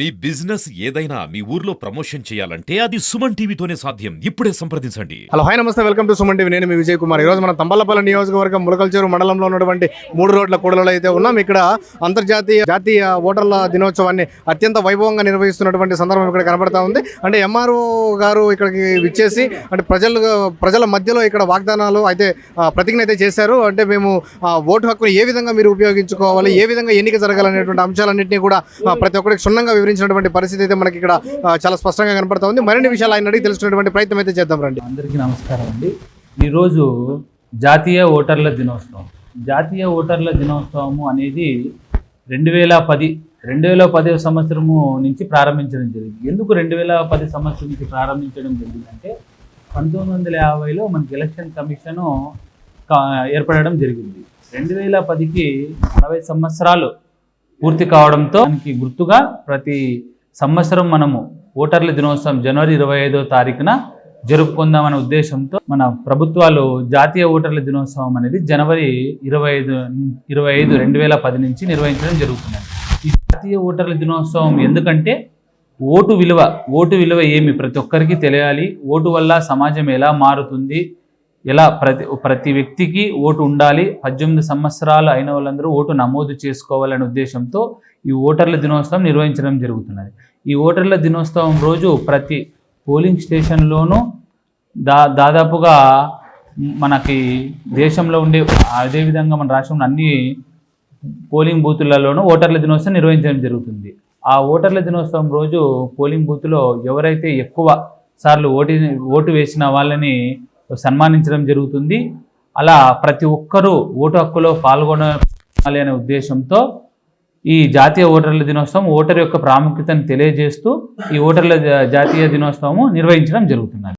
మీ business ఏదైనా మీ ఊర్లో promotion చేయాలంటే అది సుమన్ టీవీతోనే సాధ్యం. ఇప్పుడే సంప్రదించండి. హలో హాయ్ నమస్తే, వెల్కమ్ టు సుమన్ టీవీ. నేను మీ విజయ్ కుమార్. ఈరోజు మనం తంబలపల్లి నియోజకవర్గం ములకల్చెరు మండలంలో ఉన్నటువంటి 3 రోడ్ల కూడలలో అయితే ఉన్నాం. ఇక్కడ జాతీయ ఓటర్ల దినోత్సవాన్ని అత్యంత వైభవంగా నిర్వహిస్తున్నటువంటి సందర్భం ఇక్కడ కనబడతా ఉంది. అంటే ఎంఆర్ఓ గారు ఇక్కడికి విచ్చేసి అంటే ప్రజల మధ్యలో ఇక్కడ వాగ్దానాలు అయితే ప్రతిజ్ఞ అయితే చేశారు. అంటే మేము ఓటు హక్కును ఏ విధంగా మీరు ఉపయోగించుకోవాలి, ఏ విధంగా ఎన్నిక జరగాలనేటువంటి అంశాలన్నింటినీ కూడా ప్రతి ఒక్కరికి క్షుణ్ణంగా వివరించినటువంటి పరిస్థితి అయితే మనకి ఇక్కడ చాలా స్పష్టంగా కనపడతా ఉంది. మరిన్ని విషయాలు ఆయన అడిగి తెలుసుకునేటువంటి ప్రయత్నం అయితే చేద్దాం రండి. అందరికీ నమస్కారం అండి. ఈరోజు జాతీయ ఓటర్ల దినోత్సవం. జాతీయ ఓటర్ల దినోత్సవము అనేది 2010 సంవత్సరము నుంచి ప్రారంభించడం జరిగింది. ఎందుకు 2010 సంవత్సరం నుంచి ప్రారంభించడం జరిగిందంటే 1950లో మనకి ఎలక్షన్ కమిషను ఏర్పడడం జరిగింది. 2010కి 60 సంవత్సరాలు పూర్తి కావడంతో దానికి గుర్తుగా ప్రతి సంవత్సరం మనము ఓటర్ల దినోత్సవం జనవరి 25వ తారీఖున జరుపుకుందామనే ఉద్దేశంతో మన ప్రభుత్వాలు జాతీయ ఓటర్ల దినోత్సవం అనేది జనవరి 25, 2010 నుంచి నిర్వహించడం జరుగుతుంది. ఈ జాతీయ ఓటర్ల దినోత్సవం ఎందుకంటే ఓటు విలువ ఏమి ప్రతి ఒక్కరికి తెలియాలి. ఓటు వల్ల సమాజం ఎలా మారుతుంది, ఎలా ప్రతి వ్యక్తికి ఓటు ఉండాలి, 18 సంవత్సరాలు అయిన వాళ్ళందరూ ఓటు నమోదు చేసుకోవాలనే ఉద్దేశంతో ఈ ఓటర్ల దినోత్సవం నిర్వహించడం జరుగుతున్నది. ఈ ఓటర్ల దినోత్సవం రోజు ప్రతి పోలింగ్ స్టేషన్లోనూ దాదాపుగా మనకి దేశంలో ఉండే అదేవిధంగా మన రాష్ట్రంలో అన్ని పోలింగ్ బూతులలోనూ ఓటర్ల దినోత్సవం నిర్వహించడం జరుగుతుంది. ఆ ఓటర్ల దినోత్సవం రోజు పోలింగ్ బూత్లో ఎవరైతే ఎక్కువ సార్లు ఓటు వేసిన వాళ్ళని సన్మానించడం జరుగుతుంది. అలా ప్రతి ఒక్కరూ ఓటు హక్కులో పాల్గొనాలి అనే ఉద్దేశంతో ఈ జాతీయ ఓటర్ల దినోత్సవం ఓటర్ యొక్క ప్రాముఖ్యతను తెలియజేస్తూ ఈ జాతీయ దినోత్సవము నిర్వహించడం జరుగుతున్నది.